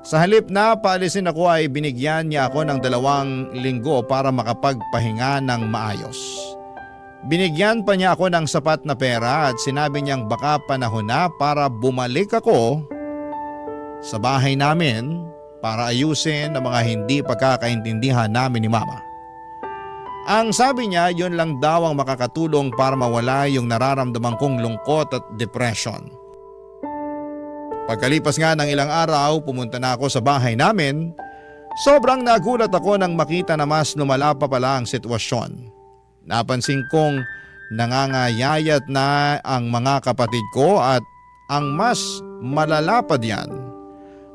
Sa halip na paalisin ako ay binigyan niya ako ng 2 linggo para makapagpahinga ng maayos. Binigyan pa niya ako ng sapat na pera at sinabi niyang baka panahon na para bumalik ako sa bahay namin para ayusin ang mga hindi pagkakaintindihan namin ni Mama. Ang sabi niya, yun lang daw ang makakatulong para mawala yung nararamdaman kong lungkot at depression. Pagkalipas nga ng ilang araw, pumunta na ako sa bahay namin. Sobrang nagulat ako nang makita na mas lumala pa pala ang sitwasyon. Napansin kong nangangayayat na ang mga kapatid ko at ang mas malala pa diyan.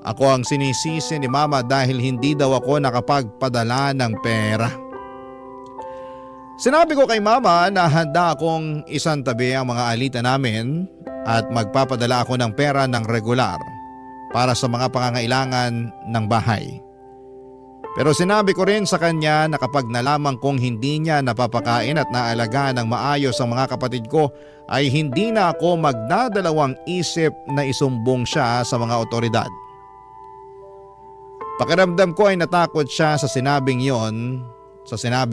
Ako ang sinisisi ni Mama dahil hindi daw ako nakapagpadala ng pera. Sinabi ko kay Mama na handa akong isantabi ang mga alita namin at magpapadala ako ng pera ng regular para sa mga pangangailangan ng bahay. Pero sinabi ko rin sa kanya na kapag nalaman kong hindi niya napapakain at naalagaan ng maayos ang mga kapatid ko ay hindi na ako magdadalawang isip na isumbong siya sa mga otoridad. Pakiramdam ko ay natakot siya sa sinabi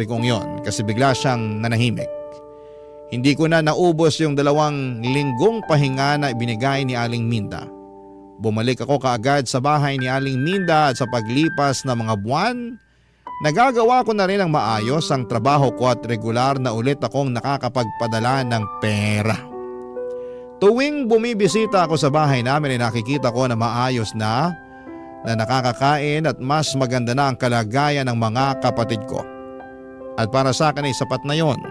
kong yon kasi bigla siyang nanahimik. Hindi ko na naubos yung 2 linggong pahinga na ibinigay ni Aling Minda. Bumalik ako kaagad sa bahay ni Aling Minda at sa paglipas ng mga buwan, nagagawa ko na rin ang maayos ang trabaho ko at regular na ulit akong nakakapagpadala ng pera. Tuwing bumibisita ako sa bahay namin ay nakikita ko na maayos na nakakakain at mas maganda na ang kalagayan ng mga kapatid ko. At para sa akin ay sapat na yon.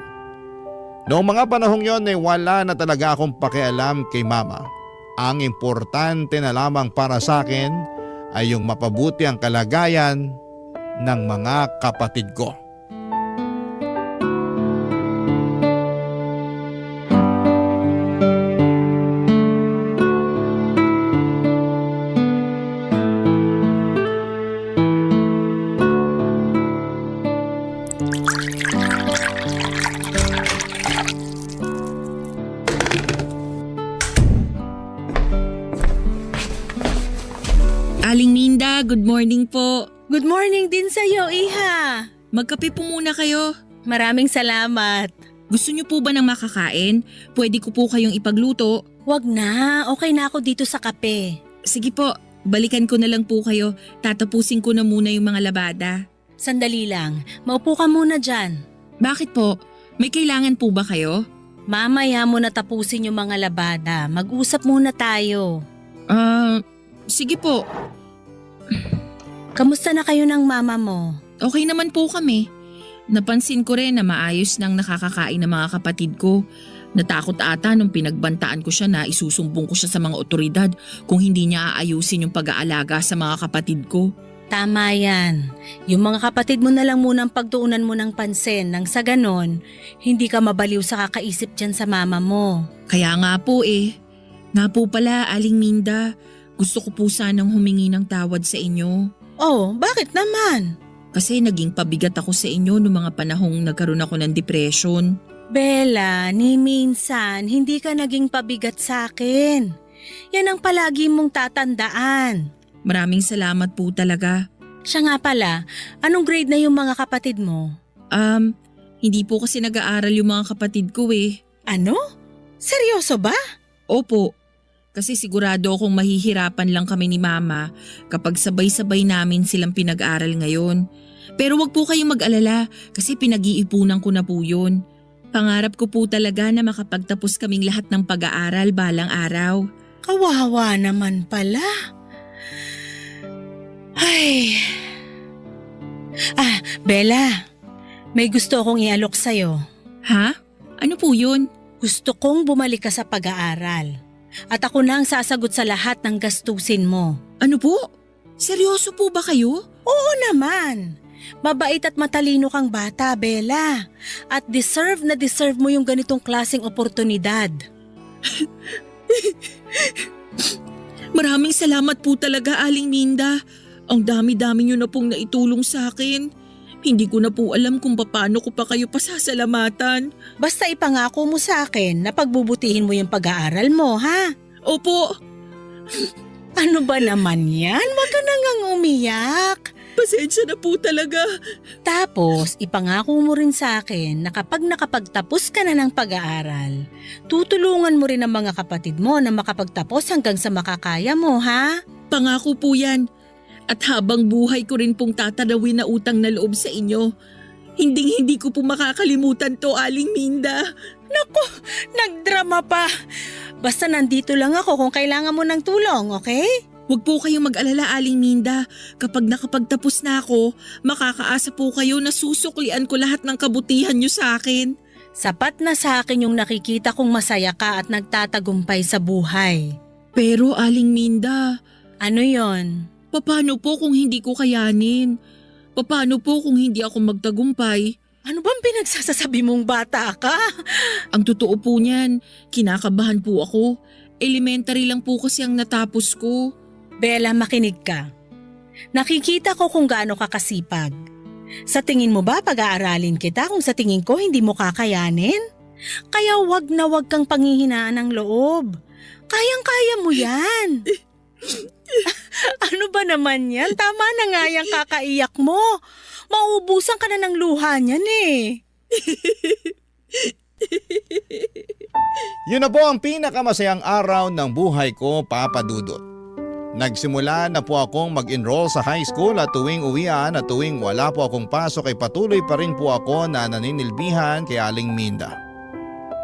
Noong mga panahong yon ay wala na talaga akong pakialam kay Mama. Ang importante na lamang para sa akin ay yung mapabuti ang kalagayan ng mga kapatid ko. Aling Minda, good morning po. Good morning din sa'yo, Iha. Magkape po muna kayo. Maraming salamat. Gusto niyo po ba ng makakain? Pwede ko po kayong ipagluto. Wag na, okay na ako dito sa kape. Sige po, balikan ko na lang po kayo. Tatapusin ko na muna yung mga labada. Sandali lang, maupo ka muna dyan. Bakit po? May kailangan po ba kayo? Mamaya mo na tapusin yung mga labada. Mag-usap muna tayo. Sige po. Kamusta na kayo ng mama mo? Okay naman po kami. Napansin ko rin na maayos nang nakakakain ng mga kapatid ko. Natakot ata nung pinagbantaan ko siya na isusumbong ko siya sa mga otoridad kung hindi niya aayusin yung pag-aalaga sa mga kapatid ko. Tama yan. Yung mga kapatid mo na lang munang pagtuunan mo ng pansin nang sa ganon, hindi ka mabaliw sa kakaisip dyan sa mama mo. Kaya nga po eh. Nga po pala, Aling Minda, gusto ko po sanang humingi ng tawad sa inyo. Oh, bakit naman? Kasi naging pabigat ako sa inyo noong mga panahong nagkaroon ako ng depression. Bella, ni minsan hindi ka naging pabigat sa akin. Yan ang palagi mong tatandaan. Maraming salamat po talaga. Siya nga pala, anong grade na yung mga kapatid mo? Hindi po kasi nag-aaral yung mga kapatid ko eh. Ano? Seryoso ba? Opo. Kasi sigurado akong mahihirapan lang kami ni Mama kapag sabay-sabay namin silang pinag-aral ngayon. Pero wag po kayong mag-alala kasi pinag-iipunan ko na po yun. Pangarap ko po talaga na makapagtapos kaming lahat ng pag-aaral balang araw. Kawawa naman pala. Ay. Bella, may gusto akong ialok sa'yo. Ha? Ano po yun? Gusto kong bumalik ka sa pag-aaral. At ako na ang sasagot sa lahat ng gastusin mo. Ano po? Seryoso po ba kayo? Oo naman. Mabait at matalino kang bata, Bella. At deserve na deserve mo yung ganitong klaseng oportunidad. Maraming salamat po talaga, Aling Minda. Ang dami-dami niyo na pong naitulong sa akin. Hindi ko na po alam kung paano ko pa kayo pasasalamatan. Basta ipangako mo sa akin na pagbubutihin mo yung pag-aaral mo, ha? Opo, Ano ba naman yan? Huwag ka nang umiyak. pasensya na po talaga. Tapos, ipangako mo rin sa akin na kapag nakapagtapos ka na ng pag-aaral, tutulungan mo rin ang mga kapatid mo na makapagtapos hanggang sa makakaya mo, ha? Pangako po yan. At habang buhay ko rin pong tatanawin na utang na loob sa inyo. Hindi ko po makakalimutan to, Aling Minda. Nagdrama pa. Basta nandito lang ako kung kailangan mo ng tulong, okay? Huwag po kayong mag-alala, Aling Minda. Kapag nakapagtapos na ako, makakaasa po kayo na susuklian ko lahat ng kabutihan niyo sa akin. Sapat na sa akin yung nakikita kong masaya ka at nagtatagumpay sa buhay. Pero Aling Minda, Ano yon? paano po kung hindi ko kayanin? Paano po kung hindi ako magtagumpay? Ano bang pinagsasasabi mong bata ka? Ang totoo po niyan, kinakabahan po ako. Elementary lang po kasi ang natapos ko. Bella, makinig ka. Nakikita ko kung gaano ka kasipag. Sa tingin mo ba pag-aaralin kita kung sa tingin ko hindi mo kakayanin? Kaya wag na wag kang panghihinaan ng loob. Kayang-kaya mo yan. Ano ba naman yan? Tama na nga yung kakaiyak mo. Mauubusan ka na ng luha niyan eh. Yun na po ang pinakamasayang araw ng buhay ko, Papa Dudut. Nagsimula na po akong mag-enroll sa high school at tuwing uwian at tuwing wala po akong pasok ay patuloy pa rin po ako na naninilbihan kay Aling Minda.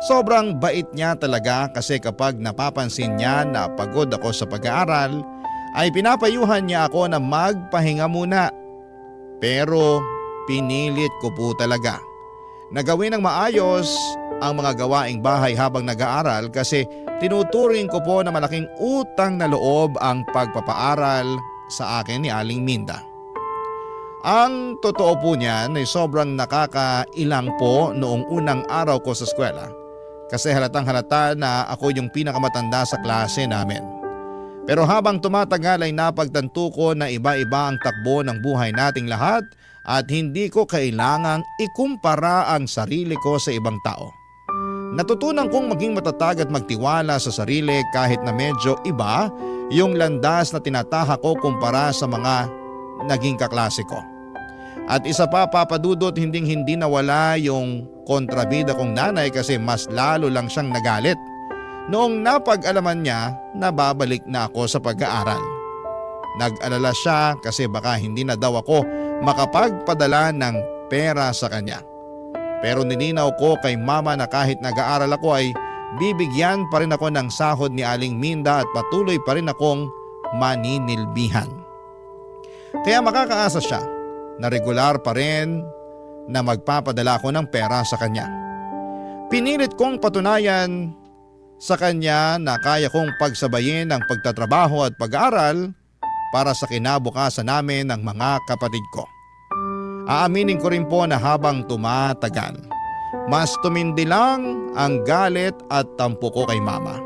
Sobrang bait niya talaga kasi kapag napapansin niya na pagod ako sa pag-aaral ay pinapayuhan niya ako na magpahinga muna. Pero pinilit ko po talaga na gawin ng maayos ang mga gawaing bahay habang nag-aaral kasi tinuturing ko po na malaking utang na loob ang pagpapaaral sa akin ni Aling Minda. Ang totoo po niyan ay sobrang nakakailang po noong unang araw ko sa eskwela kasi halatang halata na ako yung pinakamatanda sa klase namin. Pero habang tumatagal ay napagtanto ko na iba-iba ang takbo ng buhay nating lahat at hindi ko kailangang ikumpara ang sarili ko sa ibang tao. Natutunan kong maging matatag at magtiwala sa sarili kahit na medyo iba yung landas na tinatahak ko kumpara sa mga naging kaklase ko. At isa pa, Papa Dudut, hindi nawala yung kontrabida kong nanay kasi mas lalo lang siyang nagalit noong napag-alaman niya na babalik na ako sa pag-aaral. Nag-alala siya kasi baka hindi na daw ako makapagpadala ng pera sa kanya. Pero nilinaw ko kay mama na kahit nag-aaral ako ay bibigyan pa rin ako ng sahod ni Aling Minda at patuloy pa rin akong maninilbihan. Kaya makakaasa siya na regular pa rin na magpapadala ako ng pera sa kanya. Pinilit kong patunayan sa kanya na kaya kong pagsabayin ang pagtatrabaho at pag-aaral para sa kinabukasan namin ng mga kapatid ko. Aaminin ko rin po na habang tumatagal, mas tumindi lang ang galit at tampo ko kay mama.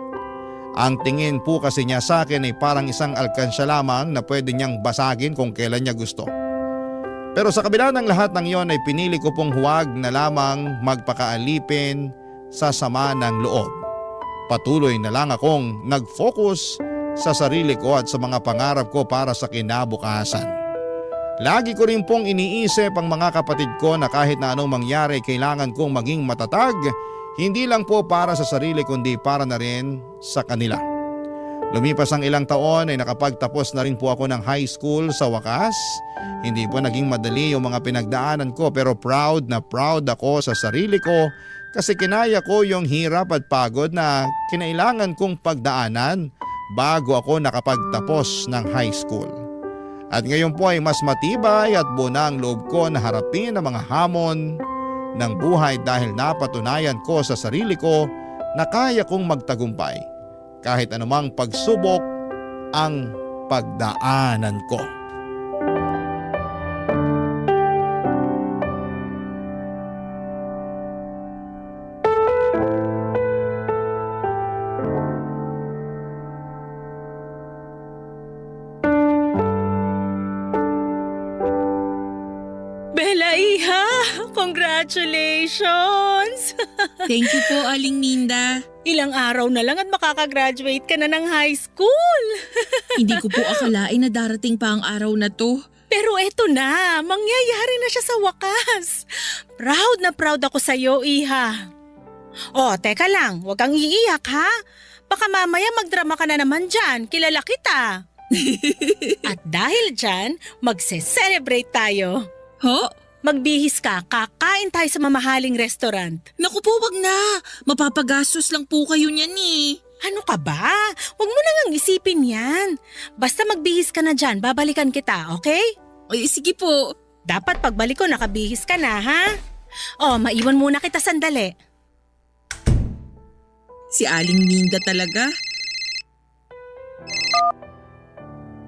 Ang tingin po kasi niya sa akin ay parang isang alkansya lamang na pwede niyang basagin kung kailan niya gusto. Pero sa kabila ng lahat ng iyon ay pinili ko pong huwag na lamang magpakaalipin sa sama ng loob. Patuloy na lang akong nag-focus sa sarili ko at sa mga pangarap ko para sa kinabukasan. Lagi ko rin pong iniisip ang mga kapatid ko na kahit na anong mangyari kailangan kong maging matatag, hindi lang po para sa sarili kundi para na rin sa kanila. Lumipas ang ilang taon ay nakapagtapos na rin po ako ng high school sa wakas. Hindi po naging madali yung mga pinagdaanan ko pero proud na proud ako sa sarili ko kasi kinaya ko yung hirap at pagod na kinailangan kong pagdaanan bago ako nakapagtapos ng high school. At ngayon po ay mas matibay at buo na ang loob ko na harapin ang mga hamon ng buhay dahil napatunayan ko sa sarili ko na kaya kong magtagumpay kahit anumang pagsubok ang pagdaanan ko. Iha, congratulations! Thank you po, Aling Minda. Ilang araw na lang at makakagraduate ka na ng high school. Hindi ko po akalain na darating pa ang araw na to. Pero eto na, mangyayari na siya sa wakas. Proud na proud ako sa'yo, Iha. Oh, teka lang, huwag kang iiyak ha. Baka mamaya magdrama ka na naman dyan, kilala kita. At dahil dyan, magse-celebrate tayo. Ho? Magbihis ka, kakain tayo sa mamahaling restaurant. Naku po, wag na. Mapapagastos lang po kayo niyan eh. Ano ka ba? Huwag mo na ngang isipin yan. Basta magbihis ka na dyan, babalikan kita, okay? Ay, sige po. Dapat pagbalik ko nakabihis ka na, ha? Oh, maiwan muna kita sandali. Si Aling Minda talaga.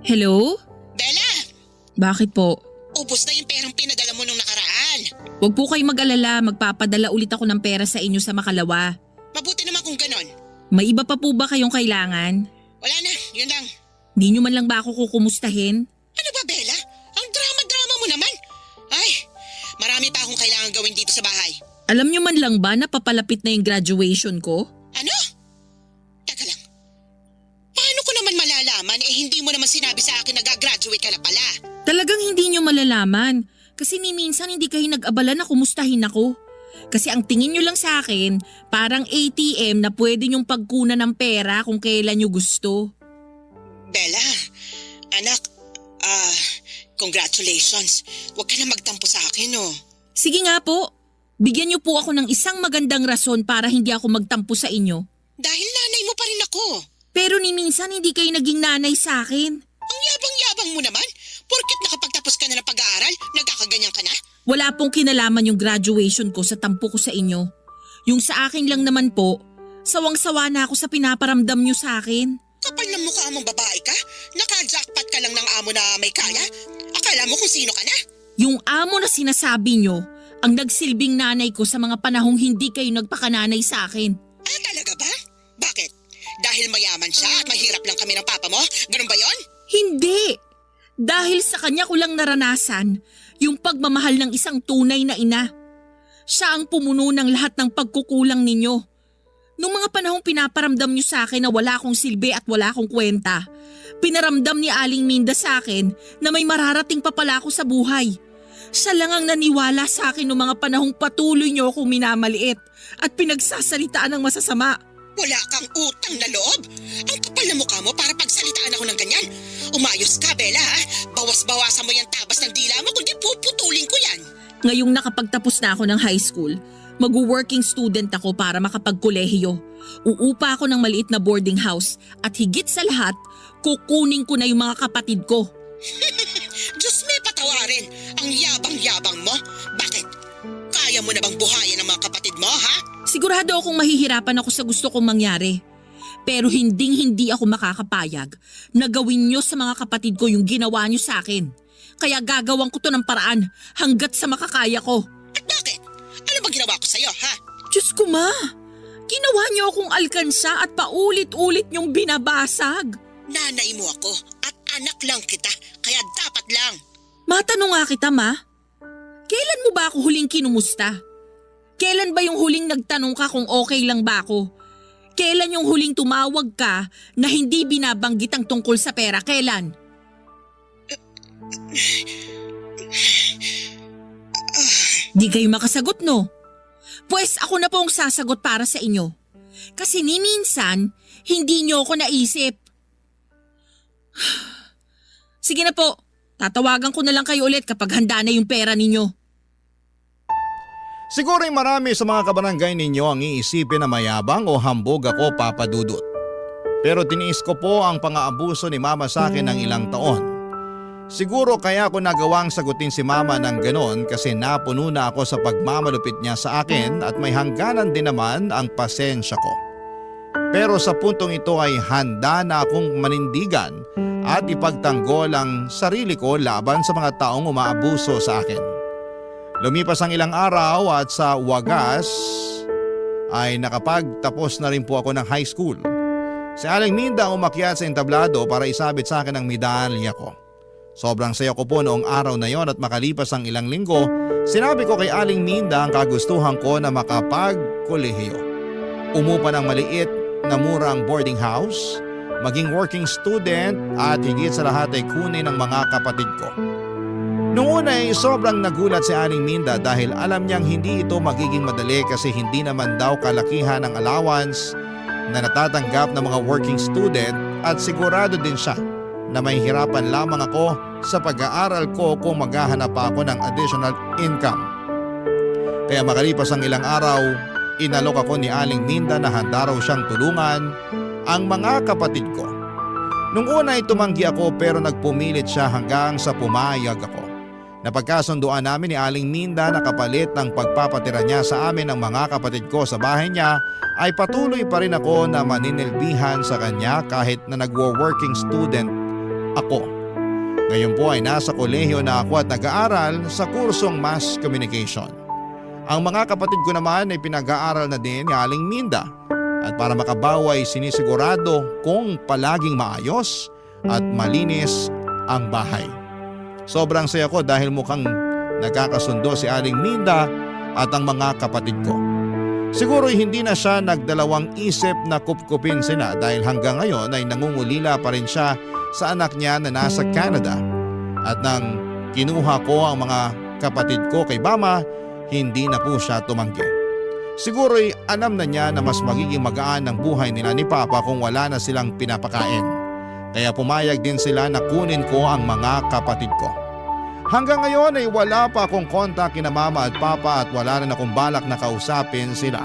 Hello? Bella, Bakit po? ubos na yung perang pinadala mo nung nakaraan. Huwag po kayong mag-alala, magpapadala ulit ako ng pera sa inyo sa Makalawa. Mabuti naman kung ganon. May iba pa po ba kayong kailangan? Wala na, yun lang. Di nyo man lang ba ako kukumustahin? Ano ba, Bella? Ang drama-drama mo naman. Ay, marami pa akong kailangan gawin dito sa bahay. Alam nyo man lang ba na papalapit na yung graduation ko? Ano? Teka lang. Paano ko naman malalaman hindi mo naman sinabi sa akin na gagraduate ka na pala? Talagang hindi nyo malalaman. Kasi ni minsan hindi kayo nag-abala na kumustahin ako. Kasi ang tingin nyo lang sa akin, parang ATM na pwede nyong pagkunan ng pera kung kailan nyo gusto. Bella, anak, congratulations. Huwag ka na magtampo sa akin, oh. Sige nga po, bigyan nyo po ako ng isang magandang rason para hindi ako magtampo sa inyo. Dahil nanay mo pa rin ako. Pero ni minsan hindi kayo naging nanay sa akin. Ang yabang-yabang mo naman. Porket nakapagtapos ka na ng pag-aaral, nagkakaganyan ka na? Wala pong kinalaman yung graduation ko sa tampo ko sa inyo. Yung sa akin lang naman po, sawang-sawa na ako sa pinaparamdam nyo sa akin. Kapal ng mukha mong babae ka? Naka-jackpot ka lang ng amo na may kaya? Akala mo kung sino ka na? Yung amo na sinasabi nyo, ang nagsilbing nanay ko sa mga panahong hindi kayo nagpakananay sa akin. Ah, talaga ba? Bakit? Dahil mayaman siya at mahirap lang kami ng papa mo? Ganun ba yon? Hindi! Dahil sa kanya ko lang naranasan yung pagmamahal ng isang tunay na ina. Siya ang pumuno ng lahat ng pagkukulang ninyo. Nung mga panahong pinaparamdam nyo sa akin na wala akong silbi at wala akong kwenta, pinaramdam ni Aling Minda sa akin na may mararating pa pala ako sa buhay. Siya lang ang naniwala sa akin noong mga panahong patuloy nyo akong minamaliit at pinagsasalitaan ng masasama. Wala kang utang na loob? Ang kapal na mukha mo para pagsalitaan ako ng ganyan. Umayos ka, Bella, ha? Bawas-bawasan mo yung tabas ng dila mo kundi puputulin ko yan. Ngayong nakapagtapos na ako ng high school, mag-working student ako para makapagkolehiyo. Uupa ako ng maliit na boarding house at higit sa lahat, kukunin ko na yung mga kapatid ko. Diyos may patawarin, ang yabang-yabang mo. Bakit? Kaya mo na bang buhayin ang mga kapatid mo, ha? Sigurado akong mahihirapan ako sa gusto kong mangyari. Pero hindi ako makakapayag na gawin nyo sa mga kapatid ko yung ginawa nyo sa akin. Kaya gagawin ko to ng paraan hanggat sa makakaya ko. At bakit? Ano ba ginawa ko sa'yo, ha? Diyos ko ma, ginawa nyo akong alkansa at paulit-ulit nyong binabasag. Nanay mo ako at anak lang kita, kaya dapat lang. Matanong nga kita ma, kailan mo ba ako huling kinumusta? Kailan ba yung huling nagtanong ka kung okay lang ba ako? Kailan yung huling tumawag ka na hindi binabanggit ang tungkol sa pera? Kailan? Di kayo makasagot no? Pues ako na po ang sasagot para sa inyo. Kasi ni minsan, hindi nyo ako naisip. Sige na po, tatawagan ko na lang kayo ulit kapag handa na yung pera ninyo. Siguro ay marami sa mga kabarangay ninyo ang iisipin na mayabang o hambog ako, Papa Dudut. Pero tiniis ko po ang pang-aabuso ni Mama sa akin ng ilang taon. Siguro kaya ko nagawang sagutin si Mama ng ganon kasi napuno na ako sa pagmamalupit niya sa akin at may hangganan din naman ang pasensya ko. Pero sa puntong ito ay handa na akong manindigan at ipagtanggol ang sarili ko laban sa mga taong umaabuso sa akin. Lumipas ang ilang araw at sa wagas ay nakapagtapos na rin po ako ng high school. Si Aling Minda umakyat sa entablado para isabit sa akin ang medalya ko. Sobrang saya ko po noong araw na yon at makalipas ang ilang linggo, sinabi ko kay Aling Minda ang kagustuhan ko na makapagkolehiyo. Umupa ng maliit na murang boarding house, maging working student at higit sa lahat ay kunin ng mga kapatid ko. Noong una ay sobrang nagulat si Aling Minda dahil alam niyang hindi ito magiging madali kasi hindi naman daw kalakihan ang allowance na natatanggap ng mga working student at sigurado din siya na may hirapan lamang ako sa pag-aaral ko kung maghahanap pa ako ng additional income. Kaya makalipas ang ilang araw, inalok ako ni Aling Minda na handa raw siyang tulungan ang mga kapatid ko. Nung una ay tumanggi ako pero nagpumilit siya hanggang sa pumayag ako. Napagkasunduan namin ni Aling Minda na kapalit ng pagpapatira niya sa amin ng mga kapatid ko sa bahay niya ay patuloy pa rin ako na maninilbihan sa kanya kahit na nagwo-working student ako. Ngayon po ay nasa kolehiyo na ako at nag-aaral sa kursong Mass Communication. Ang mga kapatid ko naman ay pinag-aaral na din ni Aling Minda at para makabawa ay sinisigurado kung palaging maayos at malinis ang bahay. Sobrang saya ko dahil mukhang nagkakasundo si Aling Minda at ang mga kapatid ko. Siguro hindi na siya nagdalawang isip na kupkupin sila dahil hanggang ngayon ay nangungulila pa rin siya sa anak niya na nasa Canada. At nang kinuha ko ang mga kapatid ko kay Mama, hindi na po siya tumanggi. Siguro'y alam na niya na mas magiging magaan ang buhay nila ni Papa kung wala na silang pinapakain. Kaya pumayag din sila na kunin ko ang mga kapatid ko. Hanggang ngayon ay wala pa akong kontak kina Mama at Papa at wala rin akong balak na kausapin sila.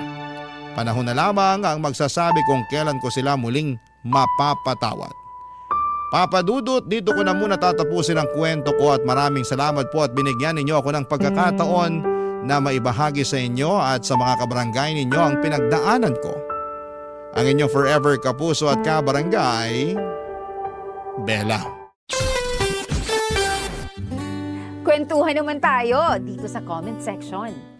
Panahon na lamang ang magsasabi kung kailan ko sila muling mapapatawad. Papa Dudut, dito ko na muna tatapusin ang kwento ko at maraming salamat po at binigyan ninyo ako ng pagkakataon na maibahagi sa inyo at sa mga kabarangay ninyo ang pinagdaanan ko. Ang inyong forever kapuso at kabarangay, Bella. Kwentuhan naman tayo dito sa comment section.